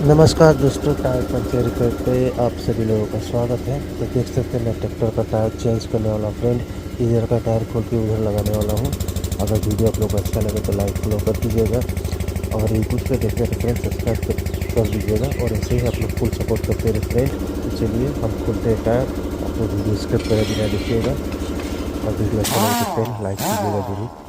नमस्कार दोस्तों, tyre puncture repair पे आप सभी लोगों का स्वागत है। तो देख सकते हैं मैं ट्रैक्टर का टायर चेंज करने वाला फ्रेंड, इधर का टायर खोल के उधर लगाने वाला हूँ। अगर वीडियो आप लोग को अच्छा लगे तो लाइक फॉलो कर दीजिएगा। अगर यूट्यूब पे देख रहे हैं तो फ्रेंड सब्सक्राइब कर दीजिएगा और ऐसे ही आप लोग फुल सपोर्ट करते रहे फ्रेंड। तो चलिए हम खोलते हैं टायर। आप लोग वीडियो स्किप करे बिना देखिएगा और वीडियो अच्छा लगे तो फ्रेंड लाइक कीजिएगा जरूर।